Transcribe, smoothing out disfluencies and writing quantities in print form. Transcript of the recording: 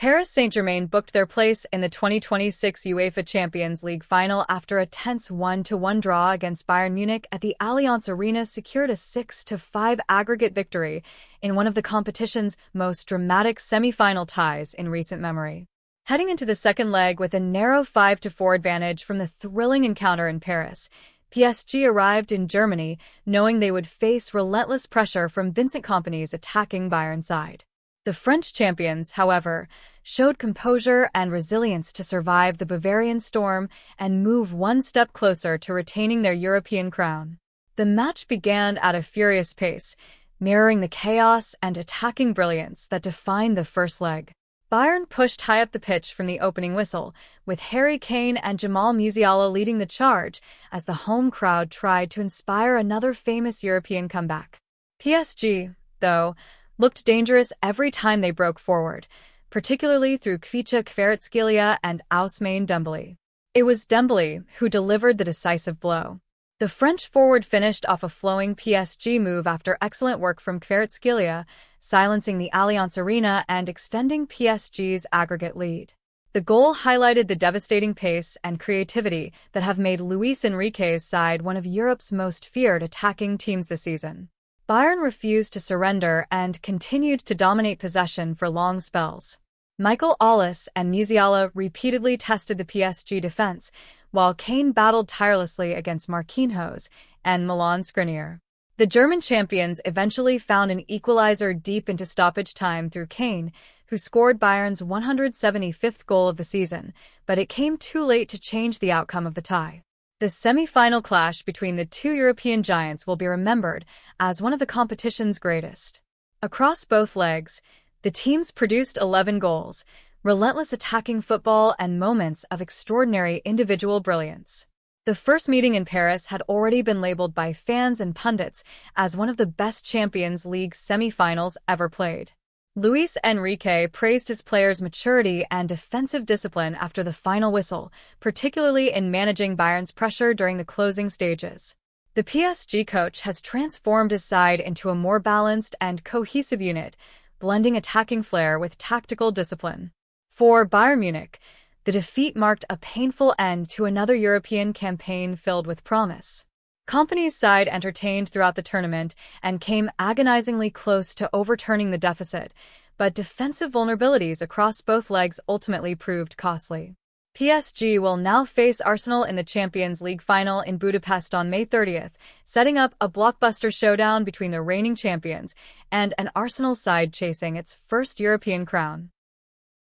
Paris Saint-Germain booked their place in the 2026 UEFA Champions League final after a tense 1-1 draw against Bayern Munich at the Allianz Arena secured a 6-5 aggregate victory in one of the competition's most dramatic semi-final ties in recent memory. Heading into the second leg with a narrow 5-4 advantage from the thrilling encounter in Paris, PSG arrived in Germany knowing they would face relentless pressure from Vincent Kompany's attacking Bayern side. The French champions, however, showed composure and resilience to survive the Bavarian storm and move one step closer to retaining their European crown. The match began at a furious pace, mirroring the chaos and attacking brilliance that defined the first leg. Bayern pushed high up the pitch from the opening whistle, with Harry Kane and Jamal Musiala leading the charge as the home crowd tried to inspire another famous European comeback. PSG, though, looked dangerous every time they broke forward, particularly through Kvicha Kvaratskhelia and Ousmane Dembele. It was Dembele who delivered the decisive blow. The French forward finished off a flowing PSG move after excellent work from Kvaratskhelia, silencing the Allianz Arena and extending PSG's aggregate lead. The goal highlighted the devastating pace and creativity that have made Luis Enrique's side one of Europe's most feared attacking teams this season. Bayern refused to surrender and continued to dominate possession for long spells. Michael Olise and Musiala repeatedly tested the PSG defense, while Kane battled tirelessly against Marquinhos and Milan Skriniar. The German champions eventually found an equalizer deep into stoppage time through Kane, who scored Bayern's 175th goal of the season, but it came too late to change the outcome of the tie. The semi-final clash between the two European giants will be remembered as one of the competition's greatest. Across both legs, the teams produced 11 goals, relentless attacking football, and moments of extraordinary individual brilliance. The first meeting in Paris had already been labeled by fans and pundits as one of the best Champions League semi-finals ever played. Luis Enrique praised his players' maturity and defensive discipline after the final whistle, particularly in managing Bayern's pressure during the closing stages. The PSG coach has transformed his side into a more balanced and cohesive unit, blending attacking flair with tactical discipline. For Bayern Munich, the defeat marked a painful end to another European campaign filled with promise. Kompany's side entertained throughout the tournament and came agonizingly close to overturning the deficit, but defensive vulnerabilities across both legs ultimately proved costly. PSG will now face Arsenal in the Champions League final in Budapest on May 30th, setting up a blockbuster showdown between the reigning champions and an Arsenal side chasing its first European crown.